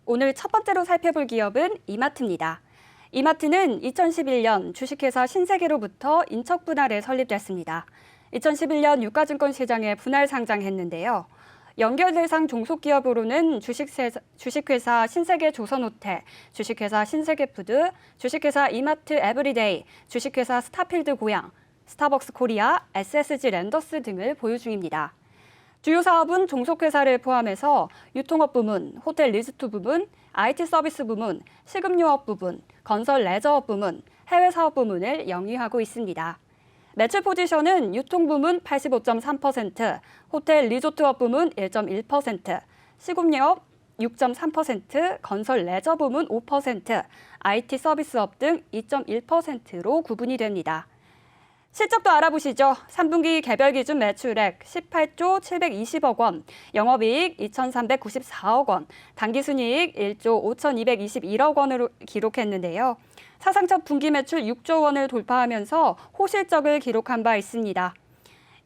오늘 첫 번째로 살펴볼 기업은 이마트입니다. 이마트는 2011년 주식회사 신세계로부터 인척 분할에 설립됐습니다. 2011년 유가증권 시장에 분할 상장했는데요. 연결 대상 종속기업으로는 주식회사 신세계 조선호텔, 주식회사 신세계푸드, 주식회사 이마트 에브리데이, 주식회사 스타필드 고양, 스타벅스 코리아, SSG 랜더스 등을 보유 중입니다. 주요 사업은 종속회사를 포함해서 유통업 부문, 호텔 리스트 부문, IT 서비스 부문, 식음료업 부문, 건설 레저업 부문, 해외 사업 부문을 영위하고 있습니다. 매출 포지션은 유통 부문 85.3%, 호텔 리조트업 부문 1.1%, 식음료업 6.3%, 건설 레저 부문 5%, IT 서비스업 등 2.1%로 구분이 됩니다. 실적도 알아보시죠. 3분기 개별 기준 매출액 18조 720억 원, 영업이익 2,394억 원, 당기순이익 1조 5,221억 원으로 기록했는데요. 사상 첫 분기 매출 6조 원을 돌파하면서 호실적을 기록한 바 있습니다.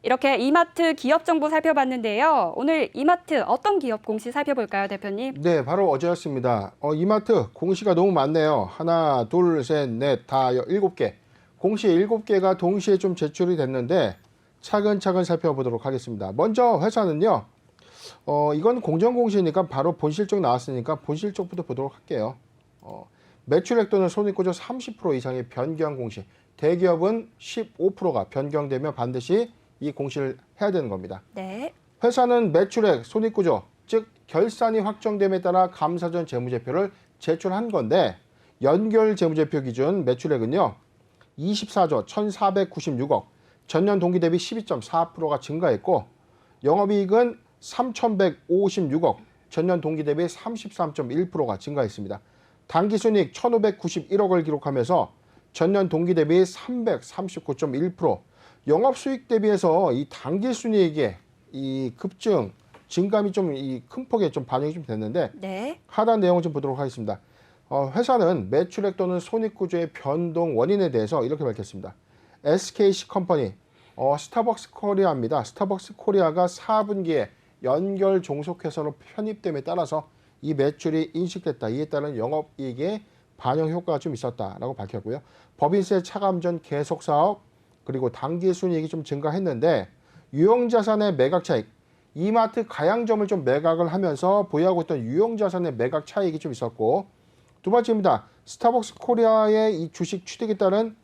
이렇게 이마트 기업 정보 살펴봤는데요. 오늘 이마트 어떤 기업 공시 살펴볼까요, 대표님? 네, 바로 어제였습니다. 이마트 공시가 너무 많네요. 하나, 둘, 셋, 넷, 다 7개. 공시 7개가 동시에 좀 제출이 됐는데 차근차근 살펴보도록 하겠습니다. 먼저 회사는요. 이건 공정공시니까 바로 본실적 나왔으니까 본실적부터 보도록 할게요. 매출액 또는 손익구조 30% 이상의 변경 공시. 대기업은 15%가 변경되면 반드시 이 공시를 해야 되는 겁니다. 네. 회사는 매출액, 손익구조, 즉 결산이 확정됨에 따라 감사전 재무제표를 제출한 건데 연결 재무제표 기준 매출액은요. 24조 1,496억, 전년 동기 대비 12.4%가 증가했고 영업이익은 3,156억, 전년 동기 대비 33.1%가 증가했습니다. 당기순이익 1,591억을 기록하면서 전년 동기 대비 339.1%, 영업수익 대비해서 이 당기순이익의 이 급증, 증감이 좀 이 큰 폭에 좀 반영이 좀 됐는데 네. 하단 내용을 좀 보도록 하겠습니다. 회사는 매출액 또는 손익구조의 변동 원인에 대해서 이렇게 밝혔습니다. SKC 컴퍼니, 스타벅스 코리아입니다. 스타벅스 코리아가 4분기에 연결 종속회사로 편입됨에 따라서 이 매출이 인식됐다. 이에 따른 영업이익의 반영 효과가 좀 있었다라고 밝혔고요. 법인세 차감전 계속 사업, 그리고 당기순이익이 좀 증가했는데 유형자산의 매각 차익, 이마트 가양점을 좀 매각을 하면서 보유하고 있던 유형자산의 매각 차익이 좀 있었고 두 번째입니다. 스타벅스 코리아의 이 주식 취득에 따른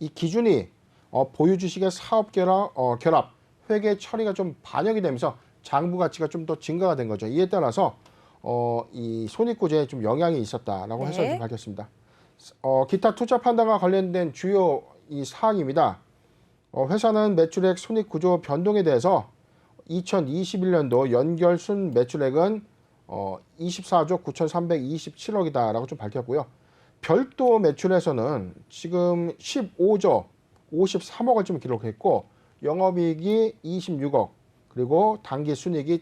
이 기준이 보유 주식의 사업 결합, 회계 처리가 좀 반영이 되면서 장부 가치가 좀 더 증가가 된 거죠. 이에 따라서 이 손익구조에 좀 영향이 있었다라고 해서 좀 밝혔습니다. 기타 투자 판단과 관련된 주요 이 사항입니다. 회사는 매출액 손익구조 변동에 대해서 2021년도 연결 순 매출액은 24조 9,327억이다라고 좀 밝혔고요. 별도 매출에서는 지금 15조 53억을 좀 기록했고 영업이익이 26억 그리고 당기순이익이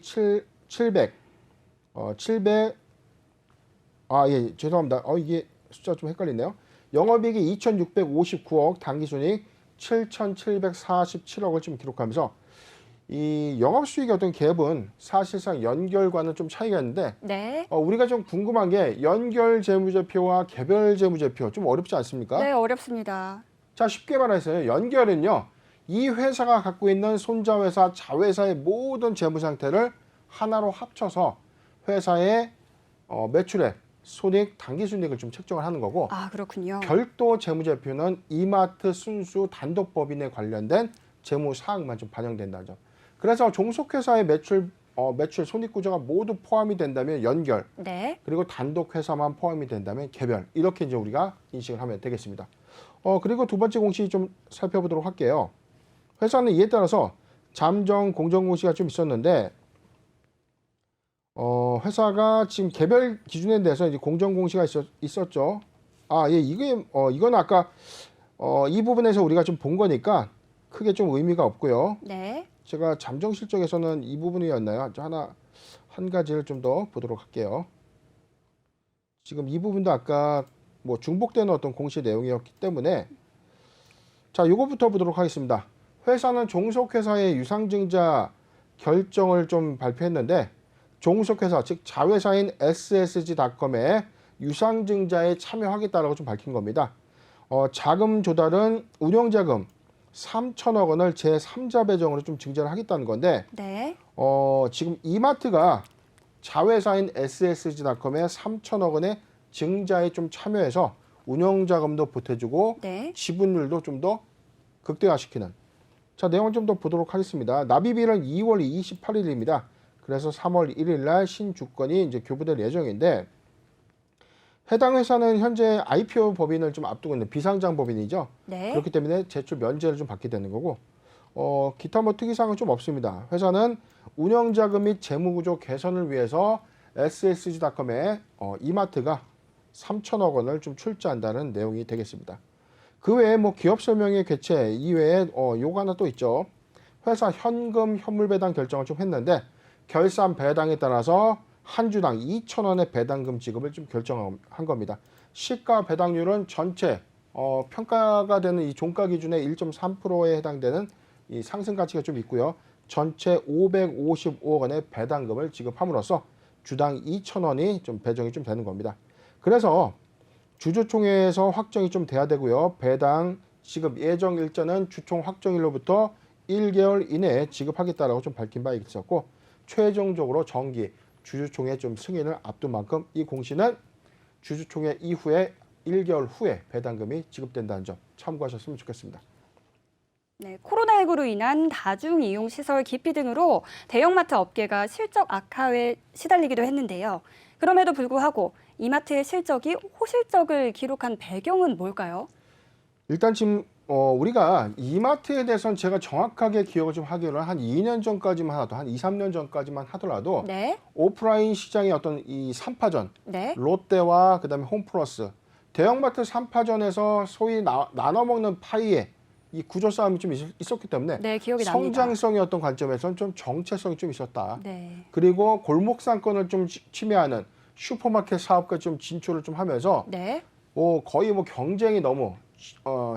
700 예, 죄송합니다. 이게 숫자 좀 헷갈리네요. 영업이익이 2,659억, 당기순이익 7,747억을 좀 기록하면서 이 영업수익의 어떤 갭은 사실상 연결과는 좀 차이가 있는데 네. 우리가 좀 궁금한 게 연결 재무제표와 개별 재무제표 좀 어렵지 않습니까? 네, 어렵습니다. 자, 쉽게 말해서 연결은요. 이 회사가 갖고 있는 손자회사, 자회사의 모든 재무 상태를 하나로 합쳐서 회사의 매출액, 손익, 당기순이익을 좀 책정을 하는 거고 아, 그렇군요. 별도 재무제표는 이마트 순수 단독 법인에 관련된 재무 사항만 좀 반영된다는 점. 그래서 종속회사의 매출 손익구조가 모두 포함이 된다면 연결, 네. 그리고 단독 회사만 포함이 된다면 개별, 이렇게 이제 우리가 인식을 하면 되겠습니다. 그리고 두 번째 공시 좀 살펴보도록 할게요. 회사는 이에 따라서 잠정 공정 공시가 좀 있었는데 회사가 지금 개별 기준에 대해서 이제 공정 공시가 있었죠. 예, 이건 아까 이 부분에서 우리가 좀 본 거니까 크게 좀 의미가 없고요. 네. 제가 잠정 실적에서는 이 부분이었나요? 한 가지를 좀 더 보도록 할게요. 지금 이 부분도 아까 뭐 중복되는 어떤 공시 내용이었기 때문에 자, 요거부터 보도록 하겠습니다. 회사는 종속회사의 유상증자 결정을 좀 발표했는데 종속회사 즉 자회사인 SSG닷컴의 유상증자에 참여하겠다라고 좀 밝힌 겁니다. 자금 조달은 운영자금 3천억 원을 제3자 배정으로 좀 증자를 하겠다는 건데 네. 지금 이마트가 자회사인 SSG닷컴의 3천억 원의 증자에 좀 참여해서 운영자금도 보태주고 네. 지분율도 좀 더 극대화시키는. 자, 내용을 좀 더 보도록 하겠습니다. 납입일은 2월 28일입니다. 그래서 3월 1일 날 신주권이 이제 교부될 예정인데 해당 회사는 현재 IPO 법인을 좀 앞두고 있는 비상장 법인이죠. 네. 그렇기 때문에 제출 면제를 좀 받게 되는 거고 기타 뭐 특이사항은 좀 없습니다. 회사는 운영자금 및 재무구조 개선을 위해서 SSG닷컴에 이마트가 3천억 원을 좀 출자한다는 내용이 되겠습니다. 그 외에 뭐 기업 설명회 개최 이외에 요거 하나 또 있죠. 회사 현금 현물 배당 결정을 좀 했는데 결산 배당에 따라서 한 주당 2천 원의 배당금 지급을 좀 결정한 겁니다. 시가 배당률은 전체 평가가 되는 이 종가 기준의 1.3%에 해당되는 이 상승 가치가 좀 있고요. 전체 555억 원의 배당금을 지급함으로써 주당 2천 원이 좀 배정이 좀 되는 겁니다. 그래서 주주총회에서 확정이 좀 돼야 되고요. 배당 지급 예정 일자는 주총 확정일로부터 1개월 이내에 지급하겠다라고 좀 밝힌 바 있었고 최종적으로 정기 주주총회 좀 승인을 앞둔 만큼 이 공시는 주주총회 이후에 1개월 후에 배당금이 지급된다는 점 참고하셨으면 좋겠습니다. 네, 코로나19로 인한 다중이용시설 기피 등으로 대형마트 업계가 실적 악화에 시달리기도 했는데요. 그럼에도 불구하고 이마트의 실적이 호실적을 기록한 배경은 뭘까요? 일단 지금 우리가 이마트에 대해서는 제가 정확하게 기억을 좀 하기로는 한 2년 전까지만 하더라도 한 2, 3년 전까지만 하더라도 네. 오프라인 시장의 어떤 이 3파전 네. 롯데와 그다음에 홈플러스 대형마트 3파전에서 소위 나눠 먹는 파이에 이 구조 싸움이 좀 있었기 때문에 네, 기억이 납니다. 성장성의 어떤 관점에서는 좀 정체성이 좀 있었다. 네. 그리고 골목 상권을 좀 침해하는 슈퍼마켓 사업까지 좀 진출을 좀 하면서 네. 거의 뭐 경쟁이 너무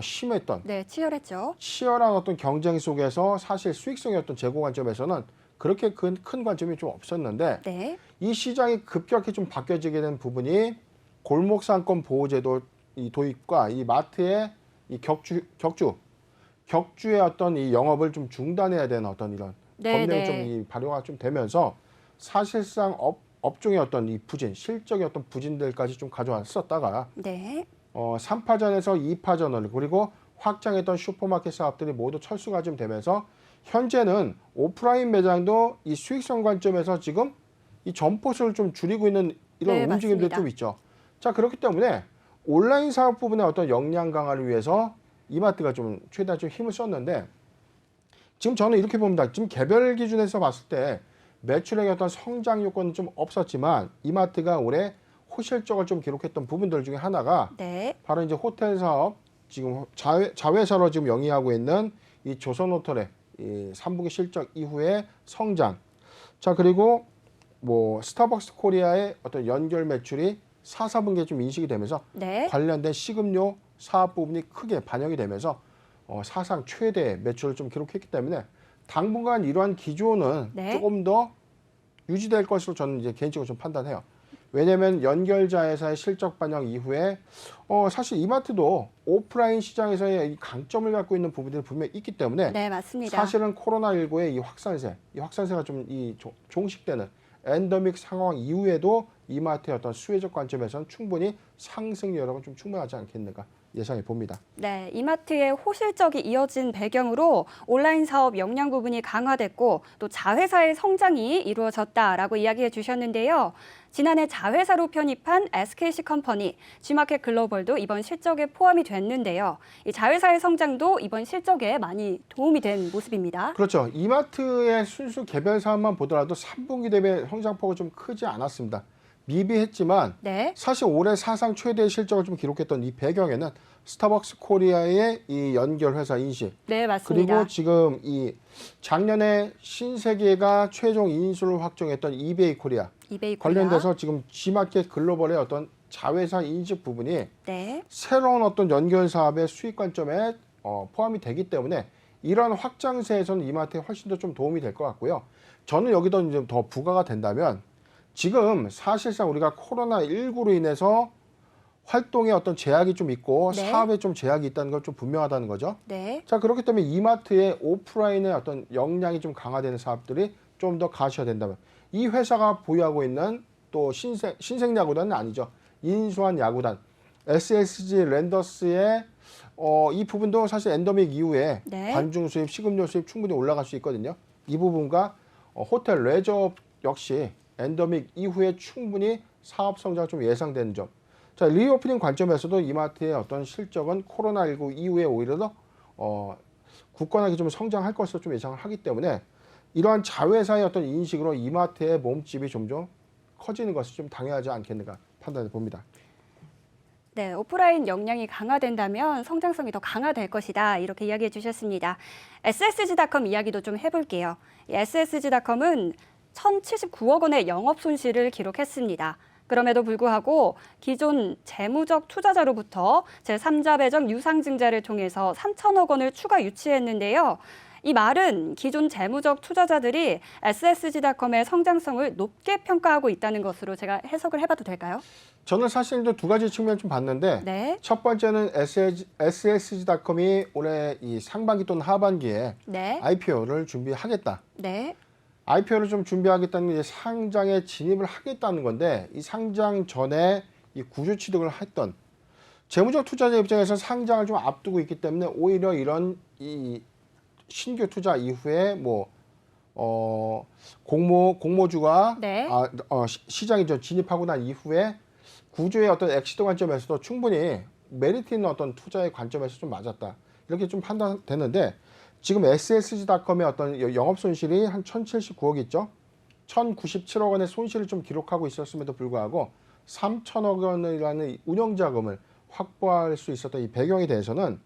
심했던 네, 치열했죠. 치열한 어떤 경쟁 속에서 사실 수익성의 어떤 제고 관점에서는 그렇게 큰 관점이 좀 없었는데 네. 이 시장이 급격히 좀 바뀌어지게 된 부분이 골목 상권 보호제도 이 도입과 이 마트의 이 격주의 어떤 이 영업을 좀 중단해야 되는 어떤 이런 네, 법령이 네. 좀 이 발효가 좀 되면서 사실상 업종의 어떤 이 부진, 실적의 어떤 부진들까지 좀 가져왔었다가 네. 3파전에서 2파전을 그리고 확장했던 슈퍼마켓 사업들이 모두 철수가 좀 되면서 현재는 오프라인 매장도 이 수익성 관점에서 지금 이 점포수를 좀 줄이고 있는 이런 네, 움직임들이 맞습니다. 좀 있죠. 자, 그렇기 때문에 온라인 사업 부분의 어떤 역량 강화를 위해서 이마트가 좀 최대한 좀 힘을 썼는데 지금 저는 이렇게 봅니다. 지금 개별 기준에서 봤을 때 매출액의 어떤 성장 요건은 좀 없었지만 이마트가 올해 호실적을 좀 기록했던 부분들 중에 하나가 네. 바로 이제 호텔 사업 지금 자회사로 지금 영위하고 있는 이 조선호텔의 이 3분기 실적 이후의 성장. 자, 그리고 뭐 스타벅스 코리아의 어떤 연결 매출이 4, 4분기에 좀 인식이 되면서 네. 관련된 식음료 사업 부분이 크게 반영이 되면서 사상 최대 매출을 좀 기록했기 때문에 당분간 이러한 기조는 네. 조금 더 유지될 것으로 저는 이제 개인적으로 좀 판단해요. 왜냐하면 연결자회사의 실적 반영 이후에 사실 이마트도 오프라인 시장에서의 이 강점을 갖고 있는 부분들이 분명히 있기 때문에 네, 맞습니다. 사실은 코로나19의 이 확산세가 좀 이 종식되는 엔더믹 상황 이후에도 이마트의 어떤 수혜적 관점에서는 충분히 상승 여력은 좀 충분하지 않겠는가 예상해 봅니다. 네, 이마트의 호실적이 이어진 배경으로 온라인 사업 역량 부분이 강화됐고 또 자회사의 성장이 이루어졌다라고 이야기해 주셨는데요. 지난해 자회사로 편입한 SKC 컴퍼니, G마켓 글로벌도 이번 실적에 포함이 됐는데요. 이 자회사의 성장도 이번 실적에 많이 도움이 된 모습입니다. 그렇죠. 이마트의 순수 개별 사업만 보더라도 3분기 대비 성장폭은 좀 크지 않았습니다. 미비했지만 네. 사실 올해 사상 최대 실적을 좀 기록했던 이 배경에는 스타벅스 코리아의 이 연결 회사 인식 네, 맞습니다. 그리고 지금 이 작년에 신세계가 최종 인수를 확정했던 이베이 코리아 이베이 코리아. 관련돼서 지금 G마켓 글로벌의 어떤 자회사 인식 부분이 네. 새로운 어떤 연결 사업의 수익 관점에 포함이 되기 때문에 이러한 확장세에서는 이마트에 훨씬 더 좀 도움이 될 것 같고요. 저는 여기도 이제 더 부과가 된다면 지금 사실상 우리가 코로나19로 인해서 활동에 어떤 제약이 좀 있고 네. 사업에 좀 제약이 있다는 건 좀 분명하다는 거죠. 네. 자, 그렇기 때문에 이마트의 오프라인의 어떤 역량이 좀 강화되는 사업들이 좀 더 가시화된다면 이 회사가 보유하고 있는 또 신생 야구단은 아니죠. 인수한 야구단 SSG 랜더스의 이 부분도 사실 엔더믹 이후에 네. 관중 수입, 식음료 수입 충분히 올라갈 수 있거든요. 이 부분과 호텔 레저 역시 엔더믹 이후에 충분히 사업 성장 좀 예상되는 점. 자, 리오프닝 관점에서도 이마트의 어떤 실적은 코로나19 이후에 오히려 더 굳건하게 좀 성장할 것으로 좀 예상을 하기 때문에 이러한 자회사의 어떤 인식으로 이마트의 몸집이 점점 커지는 것이 좀 당연하지 않겠는가 판단해 봅니다. 네, 오프라인 역량이 강화된다면 성장성이 더 강화될 것이다. 이렇게 이야기해 주셨습니다. SSG닷컴 이야기도 좀 해볼게요. SSG닷컴은 1,079억 원의 영업 손실을 기록했습니다. 그럼에도 불구하고 기존 재무적 투자자로부터 제3자 배정 유상증자를 통해서 3천억 원을 추가 유치했는데요. 이 말은 기존 재무적 투자자들이 SSG닷컴의 성장성을 높게 평가하고 있다는 것으로 제가 해석을 해봐도 될까요? 저는 사실 두 가지 측면 좀 봤는데 네. 첫 번째는 SSG닷컴이 올해 이 상반기 또는 하반기에 네. IPO를 준비하겠다. 네. IPO를 좀 준비하겠다는 게 상장에 진입을 하겠다는 건데 이 상장 전에 이 구조 취득을 했던 재무적 투자자 입장에서 상장을 좀 앞두고 있기 때문에 오히려 이런 이 신규 투자 이후에 공모주가 네. 시장에 좀 진입하고 난 이후에 구조의 어떤 엑시트 관점에서도 충분히 메리트 있는 어떤 투자의 관점에서 좀 맞았다. 이렇게 좀 판단되는데 지금 SSG닷컴의 어떤 영업 손실이 한 1,079억 있죠. 1,097억 원의 손실을 좀 기록하고 있었음에도 불구하고 3천억 원이라는 운영 자금을 확보할 수 있었던 이 배경에 대해서는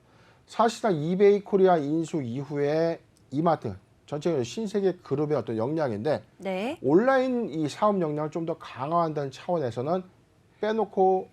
사실상 이베이 코리아 인수 이후에 이마트 전체적으로 신세계 그룹의 어떤 역량인데 네. 온라인 이 사업 역량을 좀 더 강화한다는 차원에서는 빼놓고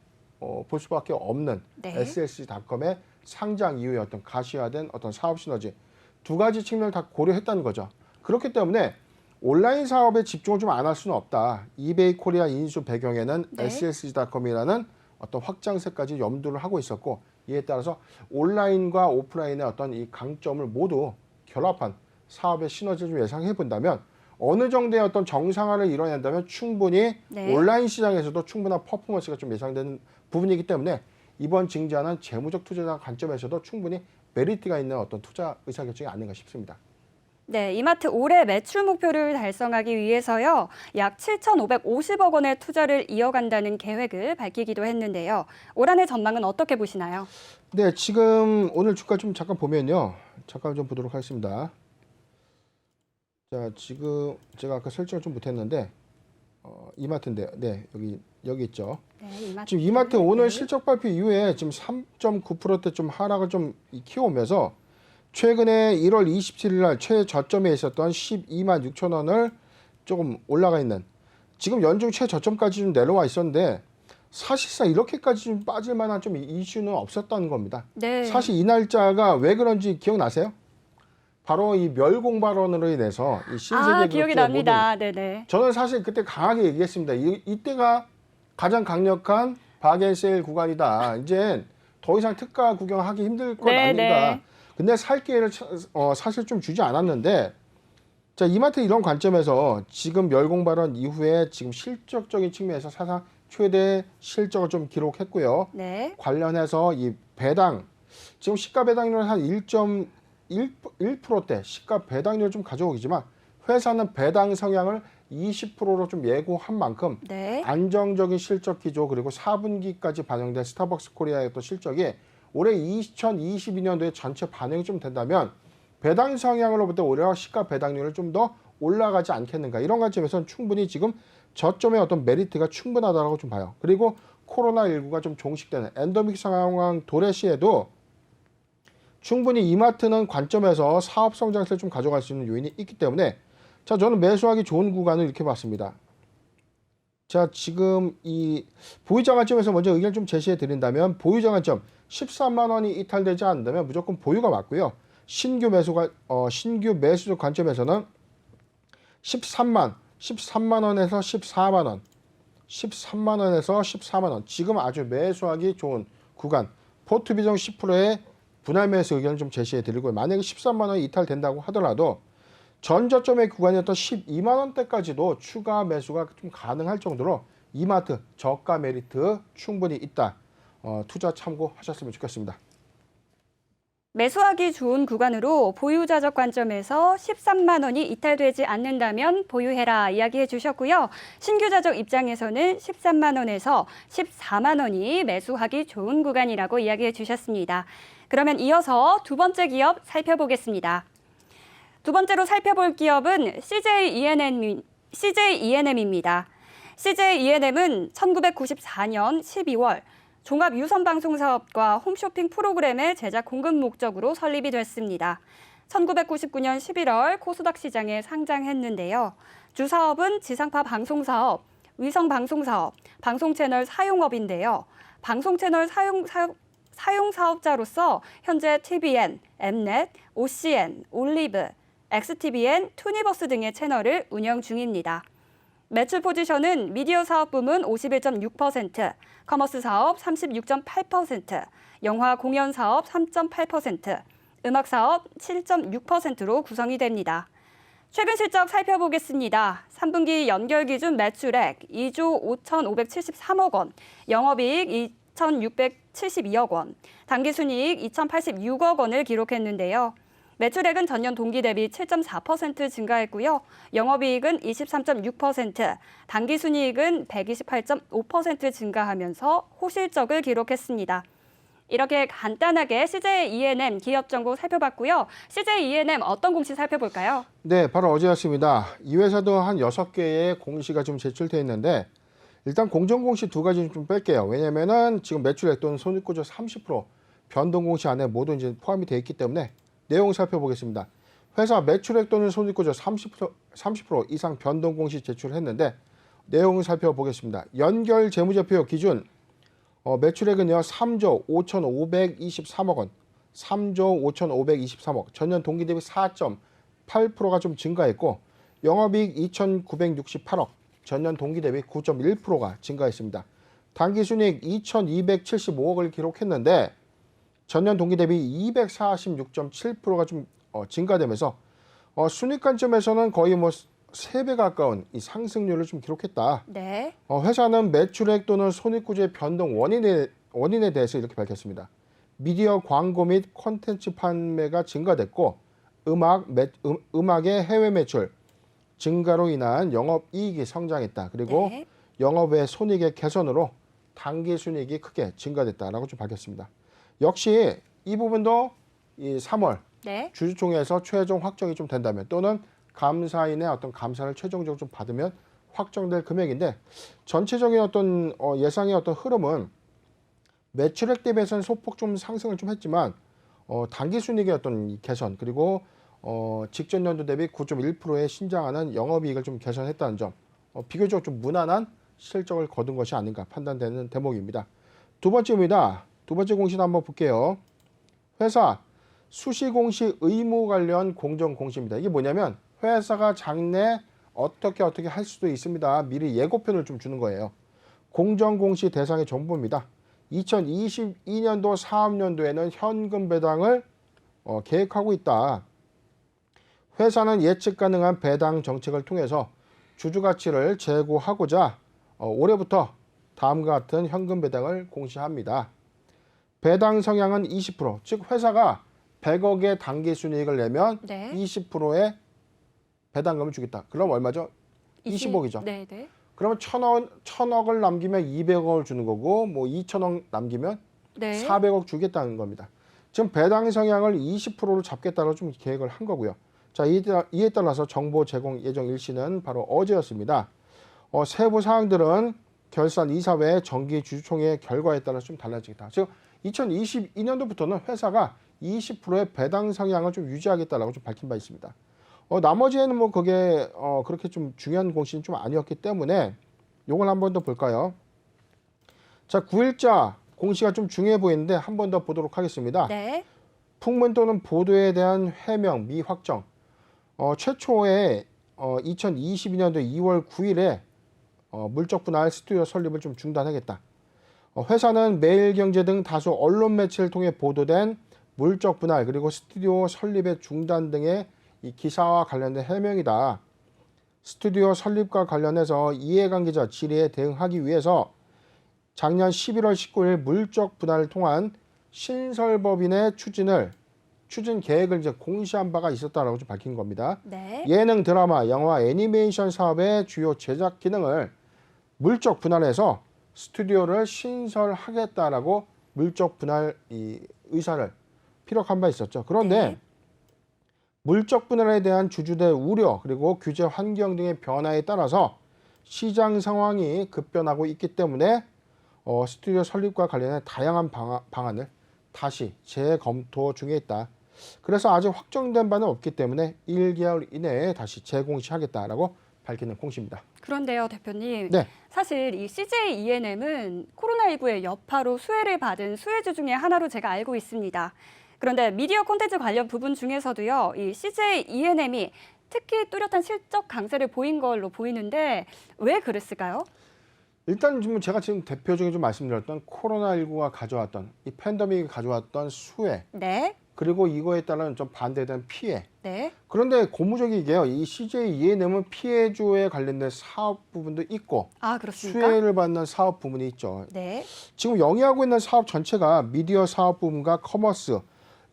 볼 수밖에 없는 네. SSG닷컴의 상장 이후에 어떤 가시화된 어떤 사업 시너지 두 가지 측면을 다 고려했다는 거죠. 그렇기 때문에 온라인 사업에 집중을 좀 안 할 수는 없다. 이베이 코리아 인수 배경에는 네. SSG닷컴이라는 어떤 확장세까지 염두를 하고 있었고 이에 따라서 온라인과 오프라인의 어떤 이 강점을 모두 결합한 사업의 시너지를 좀 예상해 본다면 어느 정도의 어떤 정상화를 이뤄낸다면 충분히 네. 온라인 시장에서도 충분한 퍼포먼스가 좀 예상되는 부분이기 때문에 이번 증자는 재무적 투자자 관점에서도 충분히 메리트가 있는 어떤 투자 의사결정이 아닌가 싶습니다. 네, 이마트 올해 매출 목표를 달성하기 위해서요. 약 7,550억 원의 투자를 이어간다는 계획을 밝히기도 했는데요. 올 한해 전망은 어떻게 보시나요? 네, 지금 오늘 주가 좀 잠깐 보면요. 잠깐 좀 보도록 하겠습니다. 자, 지금 제가 아까 설정을 좀 못했는데 이마트인데, 네, 여기 있죠. 네, 이마트. 지금 이마트 오늘 네. 실적 발표 이후에 지금 3.9%대 좀 하락을 좀 키워오면서 최근에 1월 27일 날 최저점에 있었던 12만 6천 원을 조금 올라가 있는 지금 연중 최저점까지 좀 내려와 있었는데 사실상 이렇게까지 좀 빠질 만한 좀 이슈는 없었다는 겁니다. 네. 사실 이 날짜가 왜 그런지 기억나세요? 바로 이 멸공 발언으로 인해서 이 신세계 기억이 납니다. 네네. 저는 사실 그때 강하게 얘기했습니다. 이때가 가장 강력한 바겐세일 구간이다. 이제 더 이상 특가 구경하기 힘들 것 네, 아닌가. 네. 근데 살 기회를 사실 좀 주지 않았는데 자, 이마트 이런 관점에서 지금 멸공 발언 이후에 지금 실적적인 측면에서 사상 최대 실적을 좀 기록했고요. 네. 관련해서 이 배당 지금 시가 배당률은 한 1.1%대 시가 배당률을 좀 가져오기지만 회사는 배당 성향을 20%로 좀 예고한 만큼 네. 안정적인 실적 기조 그리고 4분기까지 반영된 스타벅스 코리아의 또 실적이 올해 2022년도에 전체 반영이 좀 된다면 배당 성향으로부터 오히려 시가 배당률을 좀 더 올라가지 않겠는가 이런 관점에서는 충분히 지금 저점의 어떤 메리트가 충분하다고 좀 봐요. 그리고 코로나19가 좀 종식되는 엔더믹 상황 도래시에도 충분히 이마트는 관점에서 사업 성장세를 좀 가져갈 수 있는 요인이 있기 때문에 자, 저는 매수하기 좋은 구간을 이렇게 봤습니다. 자, 지금 이 보유자 관점에서 먼저 의견을 좀 제시해 드린다면 보유자 관점 13만 원이 이탈되지 않는다면 무조건 보유가 맞고요. 신규 매수적 관점에서는 13만 13만 원에서 14만 원, 13만 원에서 14만 원. 지금 아주 매수하기 좋은 구간. 포트 비중 10%의 분할 매수 의견을 좀 제시해 드리고요. 만약에 13만 원이 이탈된다고 하더라도 전 저점의 구간이었던 12만 원대까지도 추가 매수가 좀 가능할 정도로 이마트 저가 메리트 충분히 있다. 투자 참고하셨으면 좋겠습니다. 매수하기 좋은 구간으로 보유자적 관점에서 13만 원이 이탈되지 않는다면 보유해라 이야기해 주셨고요. 신규자적 입장에서는 13만 원에서 14만 원이 매수하기 좋은 구간이라고 이야기해 주셨습니다. 그러면 이어서 두 번째 기업 살펴보겠습니다. 두 번째로 살펴볼 기업은 CJ E&M입니다. CJ E&M은 1994년 12월 종합 유선방송사업과 홈쇼핑 프로그램의 제작 공급 목적으로 설립이 됐습니다. 1999년 11월 코스닥 시장에 상장했는데요. 주사업은 지상파 방송사업, 위성방송사업, 방송채널 사용업인데요. 방송채널 사용사업자로서 현재 TVN, Mnet, OCN, 올리브, XTVN, 투니버스 등의 채널을 운영 중입니다. 매출 포지션은 미디어 사업 부문 51.6%, 커머스 사업 36.8%, 영화 공연 사업 3.8%, 음악 사업 7.6%로 구성이 됩니다. 최근 실적 살펴보겠습니다. 3분기 연결 기준 매출액 2조 5,573억 원, 영업이익 2,672억 원, 당기순이익 2,086억 원을 기록했는데요. 매출액은 전년 동기 대비 7.4% 증가했고요. 영업이익은 23.6%, 당기순이익은 128.5% 증가하면서 호실적을 기록했습니다. 이렇게 간단하게 CJ E&M 기업 정보 살펴봤고요. CJ E&M 어떤 공시 살펴볼까요? 네, 바로 어제였습니다. 이 회사도 한 6개의 공시가 좀 제출되어 있는데 일단 공정공시 두 가지 좀 뺄게요. 왜냐면은 지금 매출액 또는 손익구조 30% 변동공시 안에 모두 이제 포함이 되어 있기 때문에 내용 살펴보겠습니다. 회사 매출액 또는 손익구조 30% 이상 변동공시 제출했는데 내용 살펴보겠습니다. 연결 재무제표 기준 매출액은요 3조 5,523억 원, 3조 5,523억, 전년 동기 대비 4.8%가 좀 증가했고 영업이익 2,968억, 전년 동기 대비 9.1%가 증가했습니다. 당기순이익 2,275억을 기록했는데 전년 동기 대비 246.7%가 좀 증가되면서 순익 관점에서는 거의 뭐 3배 가까운 이 상승률을 좀 기록했다. 네. 회사는 매출액 또는 손익구조의 변동 원인에 대해서 이렇게 밝혔습니다. 미디어 광고 및 콘텐츠 판매가 증가됐고 음악의 해외 매출 증가로 인한 영업이익이 성장했다. 그리고 네. 영업외 손익의 개선으로 당기순이익이 크게 증가됐다라고 좀 밝혔습니다. 역시 이 부분도 이 3월 네. 주주총회에서 최종 확정이 좀 된다면 또는 감사인의 어떤 감사를 최종적으로 좀 받으면 확정될 금액인데 전체적인 어떤 예상의 어떤 흐름은 매출액 대비해서는 소폭 좀 상승을 좀 했지만 당기순이익의 어떤 개선 그리고 직전 연도 대비 9.1%의 신장하는 영업이익을 좀 개선했다는 점 비교적 좀 무난한 실적을 거둔 것이 아닌가 판단되는 대목입니다. 두 번째입니다. 두 번째 공시도 한번 볼게요. 회사 수시공시 의무 관련 공정공시입니다. 이게 뭐냐면 회사가 장래 어떻게 할 수도 있습니다. 미리 예고편을 좀 주는 거예요. 공정공시 대상의 정보입니다. 2022년도 사업연도에는 현금 배당을 계획하고 있다. 회사는 예측 가능한 배당 정책을 통해서 주주가치를 제고하고자 올해부터 다음과 같은 현금 배당을 공시합니다. 배당 성향은 20%, 즉 회사가 100억의 당기순이익을 내면 네. 20%의 배당금을 주겠다. 그럼 얼마죠? 20억이죠. 네, 네. 그러면 1,000억을 남기면 200억을 주는 거고 뭐 2,000억 남기면 네. 400억 주겠다는 겁니다. 지금 배당 성향을 20%로 잡겠다고 좀 계획을 한 거고요. 자, 이에 따라서 정보 제공 예정 일시는 바로 어제였습니다. 세부 사항들은 결산 이사회 정기 주주총회 결과에 따라 좀 달라지겠다. 즉 2022년도부터는 회사가 20%의 배당 성향을 좀 유지하겠다라고 좀 밝힌 바 있습니다. 나머지에는 뭐 그게 그렇게 좀 중요한 공시는 좀 아니었기 때문에 요걸 한 번 더 볼까요? 자, 9일자 공시가 좀 중요해 보이는데 한 번 더 보도록 하겠습니다. 네. 풍문 또는 보도에 대한 해명 미확정. 최초에 2022년도 2월 9일에 물적 분할 스튜디오 설립을 좀 중단하겠다. 회사는 매일경제 등 다수 언론 매체를 통해 보도된 물적 분할 그리고 스튜디오 설립의 중단 등의 이 기사와 관련된 해명이다. 스튜디오 설립과 관련해서 이해관계자 질의에 대응하기 위해서 작년 11월 19일 물적 분할을 통한 신설법인의 추진 계획을 이제 공시한 바가 있었다라고 좀 밝힌 겁니다. 네. 예능, 드라마, 영화, 애니메이션 사업의 주요 제작 기능을 물적 분할해서 스튜디오를 신설하겠다라고 물적 분할 이 의사를 피력한 바 있었죠. 그런데 네. 물적 분할에 대한 주주들의 우려 그리고 규제 환경 등의 변화에 따라서 시장 상황이 급변하고 있기 때문에 스튜디오 설립과 관련해 다양한 방안을 다시 재검토 중에 있다. 그래서 아직 확정된 바는 없기 때문에 1개월 이내에 다시 재공시하겠다라고 밝히는 공시입니다. 그런데요, 대표님. 네. 사실 이 CJ E&M은 코로나19의 여파로 수혜를 받은 수혜주 중에 하나로 제가 알고 있습니다. 그런데 미디어 콘텐츠 관련 부분 중에서도요, 이 CJ E&M이 특히 뚜렷한 실적 강세를 보인 걸로 보이는데 왜 그랬을까요? 일단 제가 지금 대표적으로 좀 말씀드렸던 코로나19가 가져왔던 이 팬데믹이 가져왔던 수혜 네. 그리고 이거에 따른 좀 반대된 피해. 네. 그런데 고무적이게요. 이 CJ E&M은 피해주에 관련된 사업 부분도 있고 아, 그렇습니까? 수혜를 받는 사업 부분이 있죠. 네. 지금 영위하고 있는 사업 전체가 미디어 사업 부분과 커머스,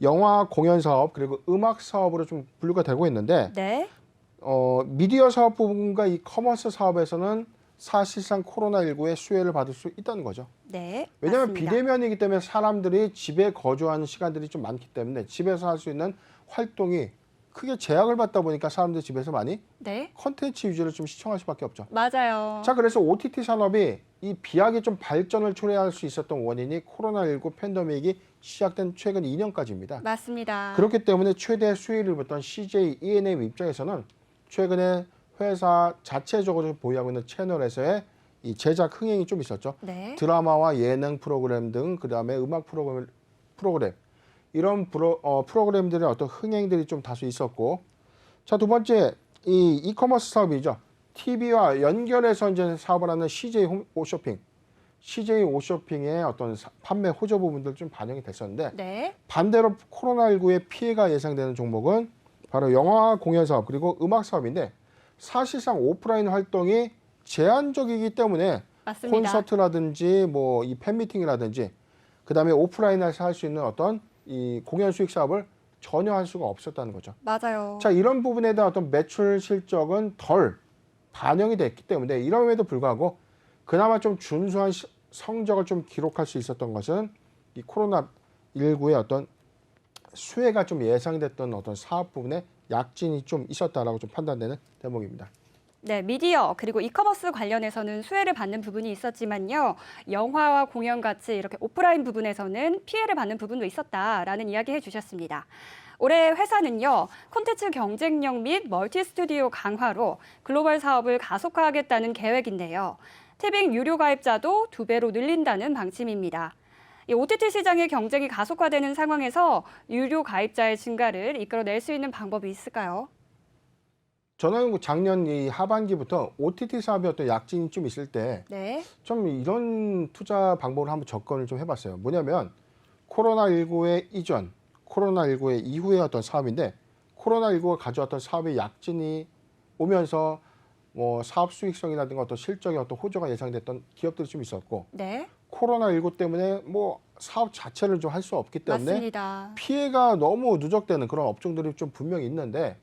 영화 공연 사업 그리고 음악 사업으로 좀 분류가 되고 있는데 네. 미디어 사업 부분과 이 커머스 사업에서는 사실상 코로나19의 수혜를 받을 수 있다는 거죠. 네. 왜냐하면 맞습니다. 비대면이기 때문에 사람들이 집에 거주하는 시간들이 좀 많기 때문에 집에서 할 수 있는 활동이 크게 제약을 받다 보니까 사람들이 집에서 많이 네. 컨텐츠 위주로 좀 시청할 수밖에 없죠. 맞아요. 자, 그래서 OTT 산업이 이 비약이 좀 발전을 초래할 수 있었던 원인이 코로나19 팬데믹이 시작된 최근 2년까지입니다. 맞습니다. 그렇기 때문에 최대 수혜를 봤던 CJ E&M 입장에서는 최근에 회사 자체적으로 보유하고 있는 채널에서의 이 제작 흥행이 좀 있었죠. 네. 드라마와 예능 프로그램 등 그다음에 음악 프로그램 이런 프로그램들의 어떤 흥행들이 좀 다수 있었고, 자, 두 번째 이 이커머스 사업이죠. TV와 연결해서 이제 사업을 하는 CJ 오쇼핑, CJ 오쇼핑의 어떤 판매 호조 부분들 좀 반영이 됐었는데 네. 반대로 코로나19의 피해가 예상되는 종목은 바로 영화 공연 사업 그리고 음악 사업인데 사실상 오프라인 활동이 제한적이기 때문에 맞습니다. 콘서트라든지 뭐 이 팬미팅이라든지 그다음에 오프라인에서 할 수 있는 어떤 이 공연 수익 사업을 전혀 할 수가 없었다는 거죠. 맞아요. 자, 이런 부분에 대한 어떤 매출 실적은 덜 반영이 됐기 때문에 이럼에도 불구하고 그나마 좀 준수한 성적을 좀 기록할 수 있었던 것은 이 코로나19의 어떤 수혜가 좀 예상됐던 어떤 사업 부분에 약진이 좀 있었다라고 좀 판단되는 대목입니다. 네, 미디어 그리고 이커머스 관련해서는 수혜를 받는 부분이 있었지만요. 영화와 공연 같이 이렇게 오프라인 부분에서는 피해를 받는 부분도 있었다라는 이야기 해주셨습니다. 올해 회사는요, 콘텐츠 경쟁력 및 멀티 스튜디오 강화로 글로벌 사업을 가속화하겠다는 계획인데요. 티빙 유료 가입자도 2배로 늘린다는 방침입니다. 이 OTT 시장의 경쟁이 가속화되는 상황에서 유료 가입자의 증가를 이끌어낼 수 있는 방법이 있을까요? 저는 작년 이 하반기부터 OTT 사업의 어떤 약진이 좀 있을 때 네. 좀 이런 투자 방법을 한번 접근을 좀 해봤어요. 뭐냐면 코로나19의 이전, 코로나19의 이후의 어떤 사업인데 코로나19가 가져왔던 사업의 약진이 오면서 뭐 사업 수익성이라든가 어떤 실적의 어떤 호조가 예상됐던 기업들이 좀 있었고 네. 코로나19 때문에 뭐 사업 자체를 좀 할 수 없기 때문에 맞습니다. 피해가 너무 누적되는 그런 업종들이 좀 분명히 있는데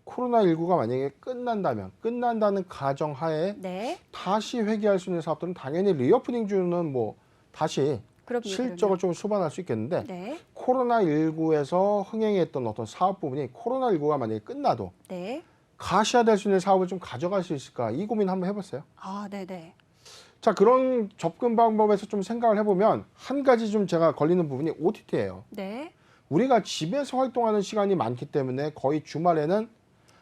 코로나19가 만약에 끝난다는 가정하에 네. 다시 회귀할 수 있는 사업들은 당연히 리오프닝 주는 뭐 다시 그럼요. 실적을 좀 수반할 수 있겠는데 네. 코로나19에서 흥행했던 어떤 사업 부분이 코로나19가 만약에 끝나도 네. 가시화될 수 있는 사업을 좀 가져갈 수 있을까 이 고민 한번 해봤어요. 아, 네네. 자, 그런 접근 방법에서 좀 생각을 해보면 한 가지 좀 제가 걸리는 부분이 OTT예요. 네. 우리가 집에서 활동하는 시간이 많기 때문에 거의 주말에는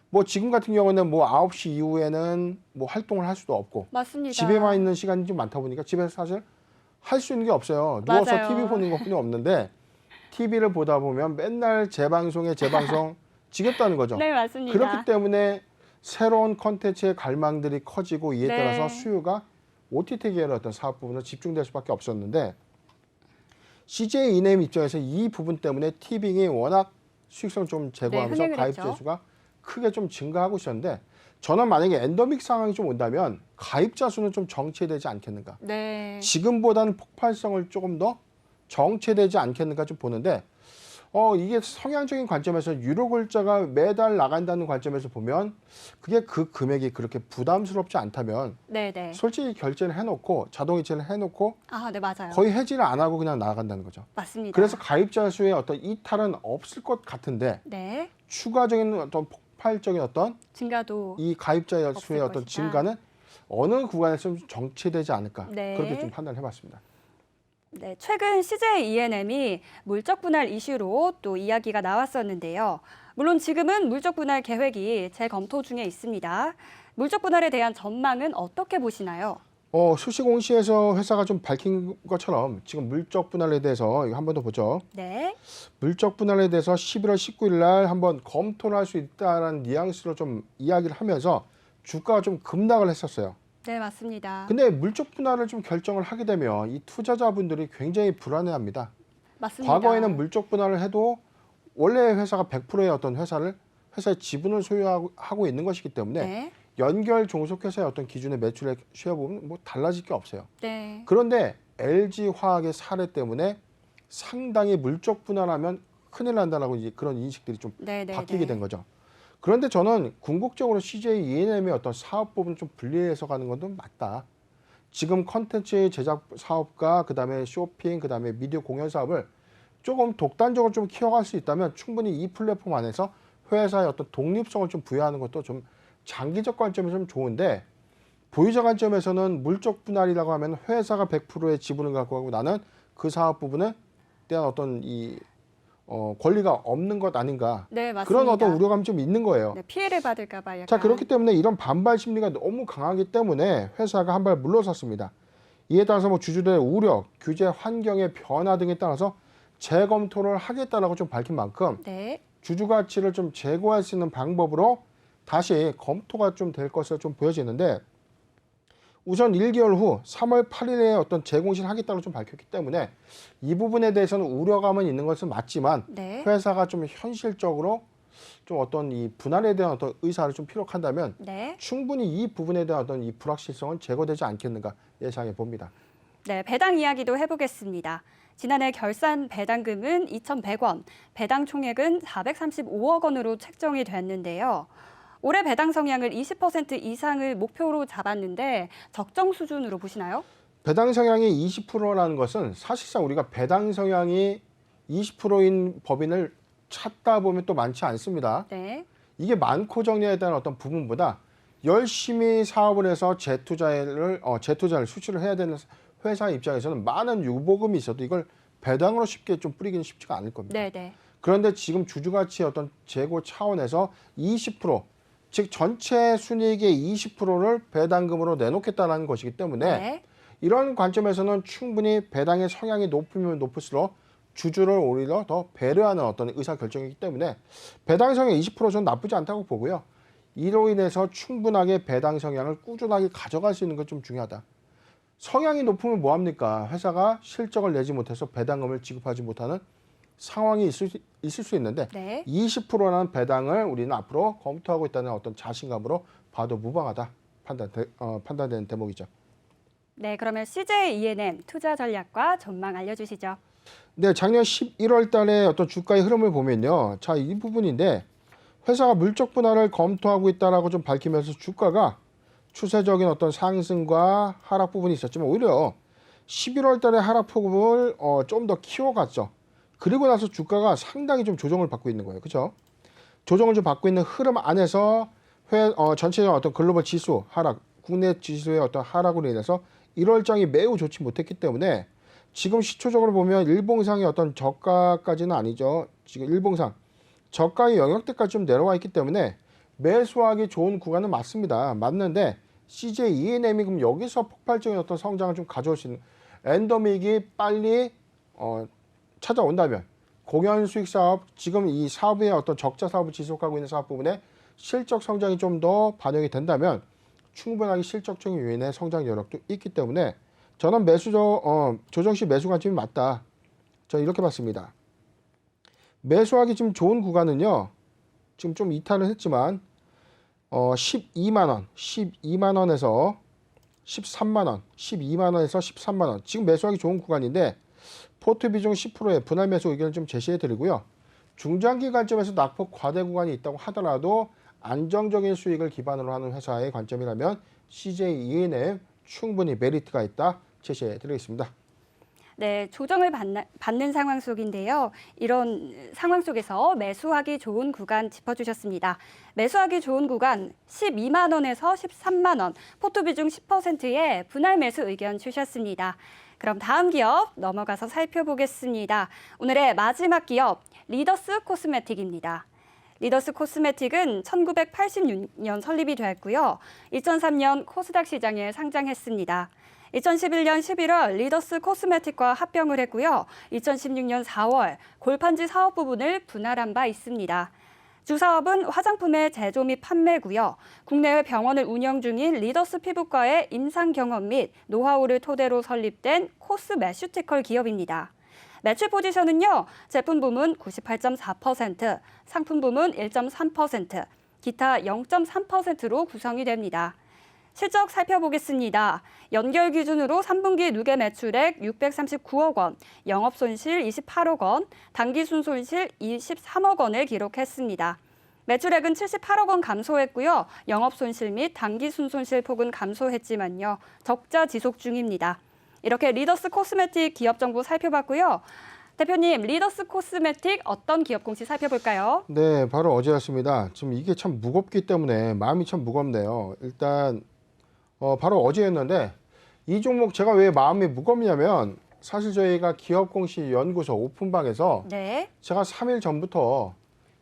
뭐 지금 같은 경우는 뭐 9시 이후에는 뭐 활동을 할 수도 없고 맞습니다. 집에만 있는 시간이 좀 많다 보니까 집에서 사실 할 수 있는 게 없어요. 누워서 맞아요. TV 보는 것뿐이 없는데 TV를 보다 보면 맨날 재방송 지겹다는 거죠. 네, 맞습니다. 그렇기 때문에 새로운 컨텐츠의 갈망들이 커지고 이에 네. 따라서 수요가 OTT 계열의 어떤 사업 부분으로 집중될 수밖에 없었는데 CJ 이네임 입장에서 이 부분 때문에 티빙이 워낙 수익성 좀 제고하면서 흥행을 가입자 했죠. 수가 크게 좀 증가하고 있었는데 저는 만약에 엔더믹 상황이 좀 온다면 가입자 수는 좀 정체되지 않겠는가. 네. 지금보다는 폭발성을 조금 더 정체되지 않겠는가 좀 보는데 이게 성향적인 관점에서 유료 글자가 매달 나간다는 관점에서 보면 그게 그 금액이 그렇게 부담스럽지 않다면 네네. 솔직히 결제를 해놓고 자동이체를 해놓고 아, 네, 맞아요. 거의 해지를 안 하고 그냥 나간다는 거죠. 맞습니다. 그래서 가입자 수의 어떤 이탈은 없을 것 같은데 네. 추가적인 어떤 폭발적인 어떤 증가도 이 가입자 수의 어떤 것이다. 증가는 어느 구간에서 좀 정체되지 않을까 네. 그렇게 좀 판단을 해봤습니다. 네, 최근 CJ ENM이 물적 분할 이슈로 또 이야기가 나왔었는데요. 물론 지금은 물적 분할 계획이 재검토 중에 있습니다. 물적 분할에 대한 전망은 어떻게 보시나요? 수시공시에서 회사가 좀 밝힌 것처럼 지금 물적 분할에 대해서 이거 한 번 더 보죠. 네. 물적 분할에 대해서 11월 19일 날 한번 검토를 할 수 있다는 뉘앙스로 좀 이야기를 하면서 주가가 좀 급락을 했었어요. 네, 맞습니다. 근데 물적 분할을 좀 결정을 하게 되면 이 투자자분들이 굉장히 불안해합니다. 맞습니다. 과거에는 물적 분할을 해도 원래 회사가 100%의 어떤 회사의 지분을 소유하고 있는 것이기 때문에 네. 연결 종속회사의 어떤 기준의 매출액 쉐어 보면 뭐 달라질 게 없어요. 네. 그런데 LG화학의 사례 때문에 상당히 물적 분할하면 큰일 난다라고 이제 그런 인식들이 좀 네, 바뀌게 된 거죠. 그런데 저는 궁극적으로 CJ ENM의 어떤 사업 부분을 좀 분리해서 가는 것도 맞다. 지금 컨텐츠 제작 사업과 그다음에 쇼핑, 그다음에 미디어 공연 사업을 조금 독단적으로 좀 키워갈 수 있다면 충분히 이 플랫폼 안에서 회사의 어떤 독립성을 좀 부여하는 것도 좀 장기적 관점에서 좀 좋은데 보유자 관점에서는 물적 분할이라고 하면 회사가 100%의 지분을 갖고 가고 나는 그 사업 부분에 대한 어떤 이 권리가 없는 것 아닌가. 네, 맞습니다. 그런 어떤 우려감이 좀 있는 거예요. 네, 피해를 받을까 봐 약간. 자, 그렇기 때문에 이런 반발 심리가 너무 강하기 때문에 회사가 한 발 물러섰습니다. 이에 따라서 뭐 주주들의 우려, 규제 환경의 변화 등에 따라서 재검토를 하겠다라고 좀 밝힌 만큼 네. 주주 가치를 좀 제고할 수 있는 방법으로 다시 검토가 좀 될 것으로 좀 보여지는데 우선 1개월 후 3월 8일에 어떤 재공시를 하겠다고 좀 밝혔기 때문에 이 부분에 대해서는 우려감은 있는 것은 맞지만 네. 회사가 좀 현실적으로 좀 어떤 이 분할에 대한 어떤 의사를 좀 피력한다면 네. 충분히 이 부분에 대한 어떤 이 불확실성은 제거되지 않겠는가 예상해 봅니다. 네, 배당 이야기도 해보겠습니다. 지난해 결산 배당금은 2,100원, 배당 총액은 435억 원으로 책정이 됐는데요. 올해 배당 성향을 20% 이상을 목표로 잡았는데 적정 수준으로 보시나요? 배당 성향이 20%라는 것은 사실상 우리가 배당 성향이 20%인 법인을 찾다 보면 또 많지 않습니다. 네. 이게 많고 정리에 대한 어떤 부분보다 열심히 사업을 해서 재투자를 수출을 해야 되는 회사 입장에서는 많은 유보금이 있어도 이걸 배당으로 쉽게 좀 뿌리기는 쉽지가 않을 겁니다. 네, 네. 그런데 지금 주주가치의 어떤 재고 차원에서 20%, 즉 전체 순이익의 20%를 배당금으로 내놓겠다는 것이기 때문에 네. 이런 관점에서는 충분히 배당의 성향이 높으면 높을수록 주주를 오히려 더 배려하는 어떤 의사결정이기 때문에 배당 성향 20% 저는 나쁘지 않다고 보고요. 이로 인해서 충분하게 배당 성향을 꾸준하게 가져갈 수 있는 것 좀 중요하다. 성향이 높으면 뭐합니까? 회사가 실적을 내지 못해서 배당금을 지급하지 못하는 상황이 있을 수 있는데 네. 20%라는 배당을 우리는 앞으로 검토하고 있다는 어떤 자신감으로 봐도 무방하다 판단되는 대목이죠. 네, 그러면 CJ ENM 투자 전략과 전망 알려주시죠. 네, 작년 11월 달에 어떤 주가의 흐름을 보면요. 자, 이 부분인데 회사가 물적 분할을 검토하고 있다라고 좀 밝히면서 주가가 추세적인 어떤 상승과 하락 부분이 있었지만 오히려 11월 달에 하락폭을 좀 더 키워갔죠. 그리고 나서 주가가 상당히 좀 조정을 받고 있는 거예요. 그렇죠? 조정을 좀 받고 있는 흐름 안에서 전체적인 어떤 글로벌 지수 하락, 국내 지수의 어떤 하락으로 인해서 1월장이 매우 좋지 못했기 때문에 지금 시초적으로 보면 일봉상의 어떤 저가까지는 아니죠. 지금 일봉상 저가의 영역대까지 좀 내려와 있기 때문에 매수하기 좋은 구간은 맞습니다. 맞는데 CJ ENM이 그럼 여기서 폭발적인 어떤 성장을 좀 가져올 수 있는 엔더믹이 빨리 찾아온다면 공연 수익 사업 지금 이 사업의 어떤 적자 사업을 지속하고 있는 사업 부분에 실적 성장이 좀 더 반영이 된다면 충분하게 실적적인 요인의 성장 여력도 있기 때문에 저는 조정 시 매수 관점이 맞다. 저는 이렇게 봤습니다. 매수하기 지금 좋은 구간은요. 지금 좀 이탈을 했지만 12만 원에서 13만 원, 12만 원에서 13만 원. 지금 매수하기 좋은 구간인데 포트 비중 10%의 분할 매수 의견을 좀 제시해 드리고요. 중장기 관점에서 낙폭 과대 구간이 있다고 하더라도 안정적인 수익을 기반으로 하는 회사의 관점이라면 CJ 충분히 메리트가 있다 제시해 드리겠습니다. 네, 조정을 받는 상황 속인데요. 이런 상황 속에서 매수하기 좋은 구간 짚어주셨습니다. 매수하기 좋은 구간 12만 원에서 13만 원, 포트 비중 10%의 분할 매수 의견 주셨습니다. 그럼 다음 기업 넘어가서 살펴보겠습니다. 오늘의 마지막 기업, 리더스 코스메틱입니다. 리더스 코스메틱은 1986년 설립이 되었고요. 2003년 코스닥 시장에 상장했습니다. 2011년 11월 리더스 코스메틱과 합병을 했고요. 2016년 4월 골판지 사업 부분을 분할한 바 있습니다. 주 사업은 화장품의 제조 및 판매고요. 국내외 병원을 운영 중인 리더스 피부과의 임상 경험 및 노하우를 토대로 설립된 코스메슈티컬 기업입니다. 매출 포지션은요. 제품 부문 98.4%, 상품 부문 1.3%, 기타 0.3%로 구성이 됩니다. 실적 살펴보겠습니다. 연결 기준으로 3분기 누계 매출액 639억 원, 영업손실 28억 원, 당기순손실 23억 원을 기록했습니다. 매출액은 78억 원 감소했고요. 영업손실 및 당기순손실 폭은 감소했지만요. 적자 지속 중입니다. 이렇게 리더스 코스메틱 기업 정보 살펴봤고요. 대표님, 리더스 코스메틱 어떤 기업 공시 살펴볼까요? 네, 바로 어제였습니다. 지금 이게 참 무겁기 때문에 마음이 참 무겁네요. 일단 바로 어제였는데 이 종목 제가 왜 마음이 무겁냐면 사실 저희가 기업공시연구소 오픈방에서 네. 제가 3일 전부터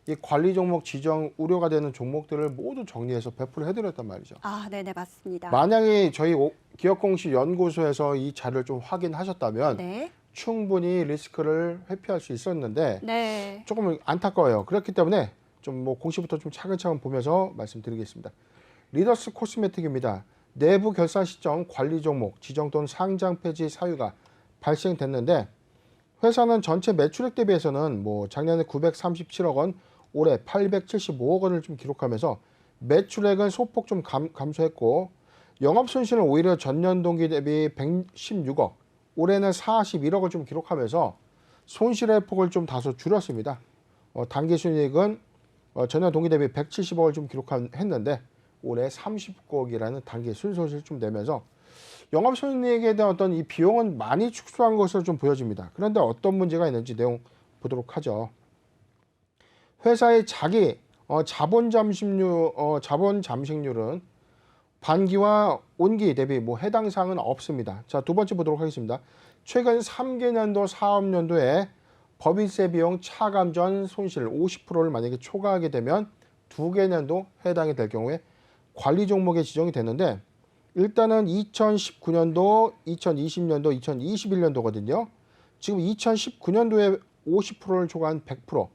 이 관리 종목 지정 우려가 되는 종목들을 모두 정리해서 배포를 해드렸단 말이죠. 아, 네네, 맞습니다. 만약에 저희 기업공시연구소에서 이 자료를 좀 확인하셨다면 네. 충분히 리스크를 회피할 수 있었는데 네. 조금 안타까워요. 그렇기 때문에 좀 뭐 공시부터 좀 차근차근 보면서 말씀드리겠습니다. 리더스 코스메틱입니다. 내부 결산 시점 관리 종목 지정 또는 상장 폐지 사유가 발생됐는데 회사는 전체 매출액 대비해서는 뭐 작년에 937억 원, 올해 875억 원을 좀 기록하면서 매출액은 소폭 좀 감소했고 영업 손실은 오히려 전년 동기 대비 116억, 올해는 41억을 좀 기록하면서 손실의 폭을 좀 다소 줄였습니다. 당기순이익은 전년 동기 대비 170억을 좀 기록했는데 올해 39억이라는 단기 순손실 좀 내면서 영업손익에 대한 어떤 이 비용은 많이 축소한 것으로 좀 보여집니다. 그런데 어떤 문제가 있는지 내용 보도록 하죠. 회사의 자본 잠식률은 반기와 온기 대비 뭐 해당 사항은 없습니다. 자, 두 번째 보도록 하겠습니다. 최근 3개년도 사업년도에 법인세 비용 차감 전 손실 50%를 만약에 초과하게 되면 2개년도 해당이 될 경우에 관리 종목에 지정이 되는데 일단은 2019년도, 2020년도, 2021년도거든요. 지금 2019년도에 50%를 초과한 100%.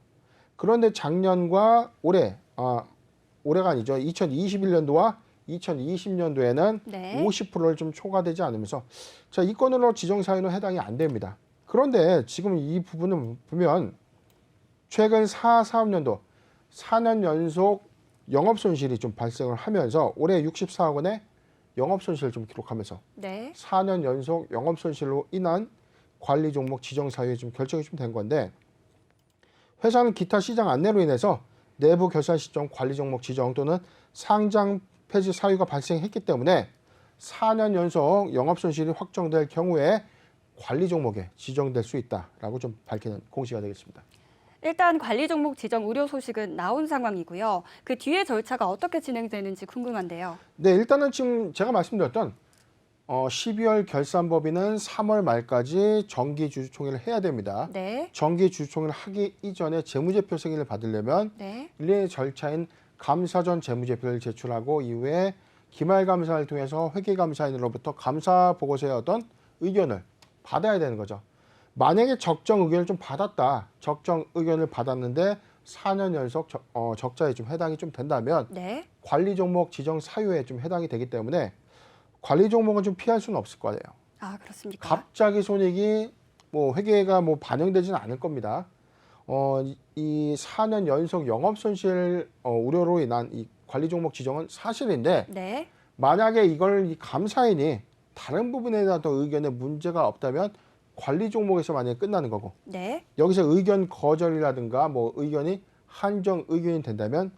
그런데 작년과 올해가 아니죠. 2021년도와 2020년도에는 네. 50%를 좀 초과되지 않으면서 자, 이 건으로 지정 사유는 해당이 안 됩니다. 그런데 지금 이 부분을 보면 최근 4사업년도 4년 연속 영업손실이 좀 발생을 하면서 올해 64억 원의 영업손실을 좀 기록하면서 네. 4년 연속 영업손실로 인한 관리 종목 지정 사유에 좀 결정이 좀 된 건데 회사는 기타 시장 안내로 인해서 내부 결산 시점 관리 종목 지정 또는 상장 폐지 사유가 발생했기 때문에 4년 연속 영업손실이 확정될 경우에 관리 종목에 지정될 수 있다라고 좀 밝히는 공시가 되겠습니다. 일단 관리 종목 지정 우려 소식은 나온 상황이고요. 그 뒤에 절차가 어떻게 진행되는지 궁금한데요. 네, 일단은 지금 제가 말씀드렸던 12월 결산법인은 3월 말까지 정기주주총회를 해야 됩니다. 네. 정기주주총회를 하기 이전에 재무제표 승인을 받으려면 네. 일련의 절차인 감사 전 재무제표를 제출하고 이후에 기말감사를 통해서 회계감사인으로부터 감사 보고서의 어떤 의견을 받아야 되는 거죠. 만약에 적정 의견을 좀 받았다. 적정 의견을 받았는데 4년 연속 적자에 좀 해당이 좀 된다면 네. 관리 종목 지정 사유에 좀 해당이 되기 때문에 관리 종목은 좀 피할 수는 없을 거예요. 아, 그렇습니까? 갑자기 손익이 뭐 회계가 뭐 반영되지는 않을 겁니다. 이 4년 연속 영업 손실 우려로 인한 이 관리 종목 지정은 사실인데 네. 만약에 이걸 이 감사인이 다른 부분에 대한 의견에 문제가 없다면 관리 종목에서 만약에 끝나는 거고 네. 여기서 의견 거절이라든가 뭐 의견이 한정 의견이 된다면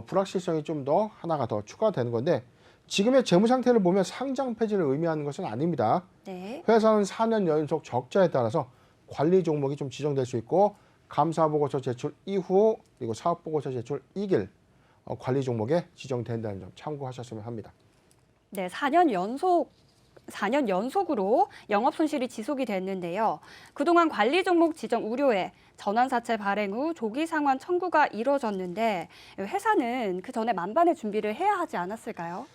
불확실성이 좀 더 하나가 더 추가되는 건데 지금의 재무 상태를 보면 상장 폐지를 의미하는 것은 아닙니다. 네. 회사는 4년 연속 적자에 따라서 관리 종목이 좀 지정될 수 있고 감사 보고서 제출 이후 그리고 사업 보고서 제출 이길 관리 종목에 지정된다는 점 참고하셨으면 합니다. 네, 4년 연속으로 영업 손실이 지속이 됐는데요. 그동안 관리 종목 지정 우려에 전환사채 발행 후 조기 상환 청구가 이뤄졌는데 회사는 그 전에 만반의 준비를 해야 하지 않았을까요?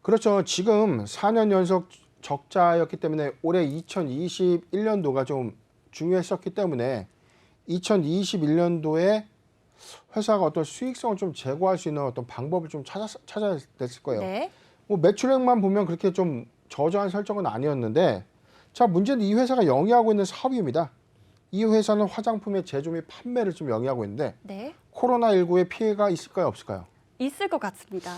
그렇죠. 지금 4년 연속 적자였기 때문에 올해 2021년도가 좀 중요했었기 때문에 2021년도에 회사가 어떤 수익성을 좀 제고할 수 있는 어떤 방법을 좀 찾아야 됐을 거예요. 네. 뭐 매출액만 보면 그렇게 좀 저조한 설정은 아니었는데 자 문제는 이 회사가 영위하고 있는 사업입니다. 이 회사는 화장품의 제조 및 판매를 좀 영위하고 있는데 네. 코로나19의 피해가 있을까요 없을까요? 있을 것 같습니다.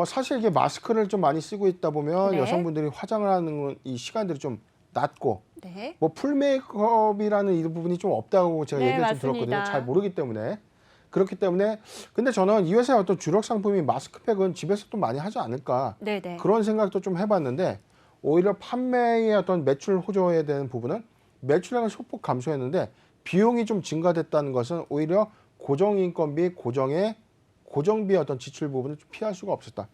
사실 이게 마스크를 좀 많이 쓰고 있다 보면 네. 여성분들이 화장을 하는 이 시간들이 좀 낮고 네. 뭐 풀메이크업이라는 이 부분이 좀 없다고 제가 네, 얘기를 좀 맞습니다. 들었거든요. 잘 모르기 때문에. 그렇기 때문에 근데 저는 이 회사의 어떤 주력 상품인 마스크팩은 집에서 또 많이 하지 않을까 네네. 그런 생각도 좀 해봤는데 오히려 판매의 어떤 매출 호조에 대한 부분은 매출량을 소폭 감소했는데 비용이 좀 증가됐다는 것은 오히려 고정인건비, 고정비 어떤 지출 부분을 좀 피할 수가 없었다.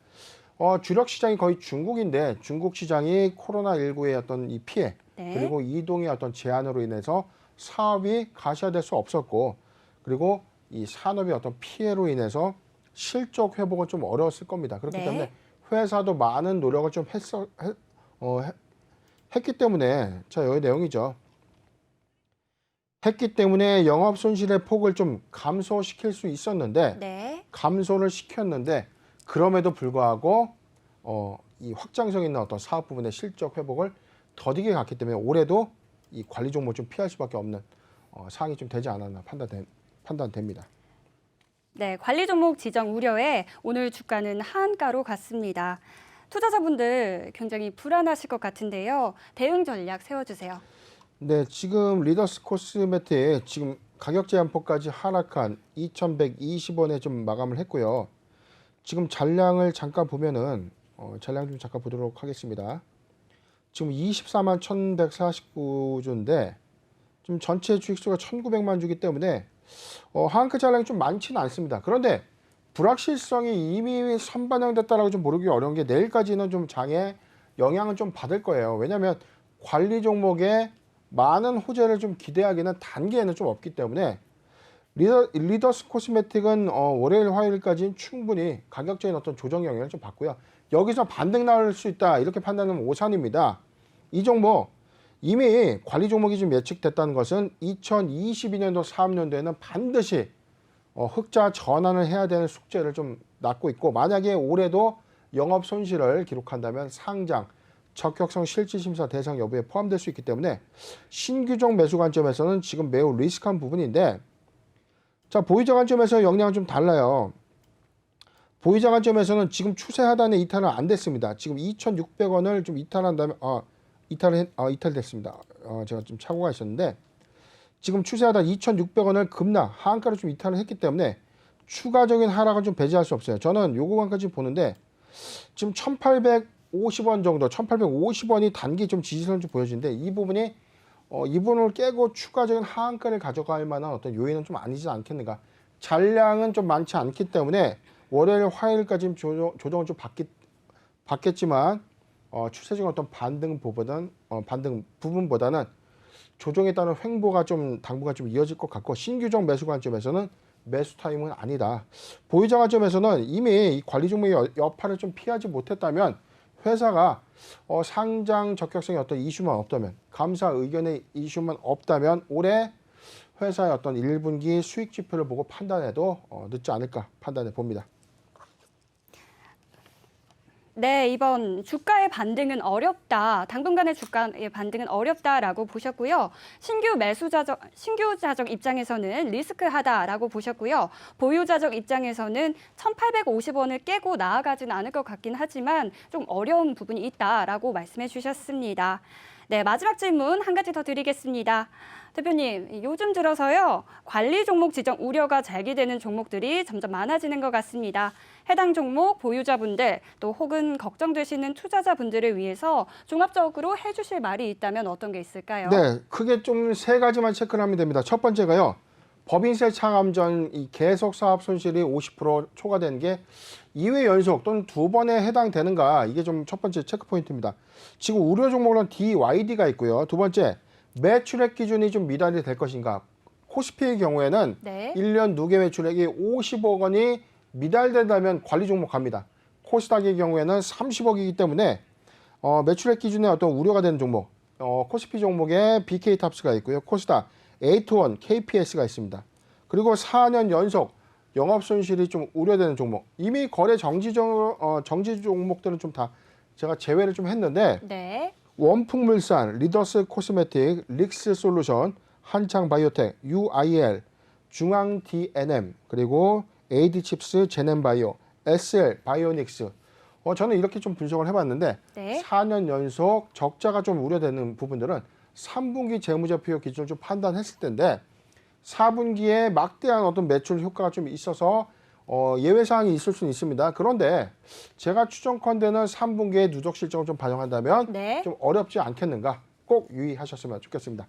주력 시장이 거의 중국인데 중국 시장이 코로나19의 어떤 이 피해 네. 그리고 이동의 어떤 제한으로 인해서 사업이 가시화될 수 없었고 그리고 이 산업의 어떤 피해로 인해서 실적 회복은 좀 어려웠을 겁니다. 그렇기 네. 때문에 회사도 많은 노력을 좀 했기 때문에 자 여기 내용이죠. 했기 때문에 영업 손실의 폭을 좀 감소시킬 수 있었는데 네. 감소를 시켰는데 그럼에도 불구하고 이 확장성 있는 어떤 사업 부분의 실적 회복을 더디게 갔기 때문에 올해도 이 관리 종목을 좀 피할 수밖에 없는 사항이 좀 되지 않았나 판단됩니다. 네, 관리 종목 지정 우려에 오늘 주가는 하한가로 갔습니다. 투자자분들 굉장히 불안하실 것 같은데요. 대응 전략 세워주세요. 네, 지금 리더스 코스메틱 지금 가격 제한폭까지 하락한 2,120원에 좀 마감을 했고요. 지금 잔량을 잠깐 보면은 잔량 좀 잠깐 보도록 하겠습니다. 지금 24만 1,149주인데 지금 전체 주식수가 1,900만 주기 때문에 하한가 잔량이 좀 많지는 않습니다. 그런데 불확실성이 이미 선반영됐다라고 좀 모르기 어려운 게 내일까지는 좀 장에 영향을 좀 받을 거예요. 왜냐하면 관리 종목에 많은 호재를 좀 기대하기는 단계에는 좀 없기 때문에 리더스 코스메틱은 월요일 화요일까지는 충분히 가격적인 어떤 조정 영향을 좀 받고요. 여기서 반등 나올 수 있다 이렇게 판단하면 오산입니다. 이 종목 이미 관리 종목이 좀 예측됐다는 것은 2022년도 사업년도에는 반드시 흑자 전환을 해야 되는 숙제를 좀 놨고 있고 만약에 올해도 영업 손실을 기록한다면 상장 적격성 실질심사 대상 여부에 포함될 수 있기 때문에 신규종 매수 관점에서는 지금 매우 리스크한 부분인데 자 보유자 관점에서 영향은 좀 달라요. 보유자 관점에서는 지금 추세 하단에 이탈은 안 됐습니다. 지금 2,600원을 좀 이탈한 다음에 이탈됐습니다. 제가 좀 착오가 있었는데 지금 추세 하단 2,600원을 급락 하한가로 좀 이탈을 했기 때문에 추가적인 하락은 좀 배제할 수 없어요. 저는 요 구간까지 보는데 지금 1,850원 정도, 1,850원이 단기 좀 지지선을 좀 보여지는데 이 부분이 이 부분을 깨고 추가적인 하한가를 가져갈 만한 어떤 요인은 좀 아니지 않겠는가. 잔량은 좀 많지 않기 때문에 월요일, 화요일까지 조정을 좀 받겠지만 추세적인 어떤 반등 부분보다는 조정에 따른 횡보가 좀 당분간 좀 이어질 것 같고 신규종 매수 관점에서는 매수 타임은 아니다. 보유자 관점에서는 이미 이 관리 종목의 여파를 좀 피하지 못했다면 회사가 상장 적격성의 어떤 이슈만 없다면 감사 의견의 이슈만 없다면 올해 회사의 어떤 1분기 수익 지표를 보고 판단해도 늦지 않을까 판단해 봅니다. 네, 이번 주가의 반등은 어렵다. 당분간의 주가의 반등은 어렵다라고 보셨고요. 신규 자적 입장에서는 리스크하다라고 보셨고요. 보유자적 입장에서는 1,850원을 깨고 나아가지는 않을 것 같긴 하지만 좀 어려운 부분이 있다라고 말씀해 주셨습니다. 네, 마지막 질문 한 가지 더 드리겠습니다. 대표님, 요즘 들어서요, 관리 종목 지정 우려가 제기되는 종목들이 점점 많아지는 것 같습니다. 해당 종목 보유자분들 또 혹은 걱정되시는 투자자분들을 위해서 종합적으로 해주실 말이 있다면 어떤 게 있을까요? 네, 크게 좀 세 가지만 체크를 하면 됩니다. 첫 번째가요. 법인세 차감 전 이 계속 사업 손실이 50% 초과된 게 2회 연속 또는 2번에 해당되는가, 이게 좀 첫 번째 체크 포인트입니다. 지금 우려 종목은 DYD가 있고요. 두 번째, 매출액 기준이 좀 미달이 될 것인가. 코스피의 경우에는 네. 1년 누계 매출액이 50억 원이 미달된다면 관리 종목 갑니다. 코스닥의 경우에는 30억이기 때문에 매출액 기준에 어떤 우려가 되는 종목, 코스피 종목에 BK탑스가 있고요. 코스닥, 에이트원, KPS가 있습니다. 그리고 4년 연속 영업 손실이 좀 우려되는 종목, 이미 거래 정지 종목들은 좀 다 제가 제외를 좀 했는데, 네. 원풍물산, 리더스 코스메틱, 릭스 솔루션, 한창 바이오텍, UIL, 중앙 DNM, 그리고 AD칩스, 제넨바이오, SL 바이오닉스. 저는 이렇게 좀 분석을 해봤는데, 네. 4년 연속 적자가 좀 우려되는 부분들은 3분기 재무제표 기준을 좀 판단했을 텐데, 4분기에 막대한 어떤 매출 효과가 좀 있어서 예외 사항이 있을 수는 있습니다. 그런데 제가 추정컨대는 3분기에 누적 실적을 좀 반영한다면 네. 좀 어렵지 않겠는가, 꼭 유의하셨으면 좋겠습니다.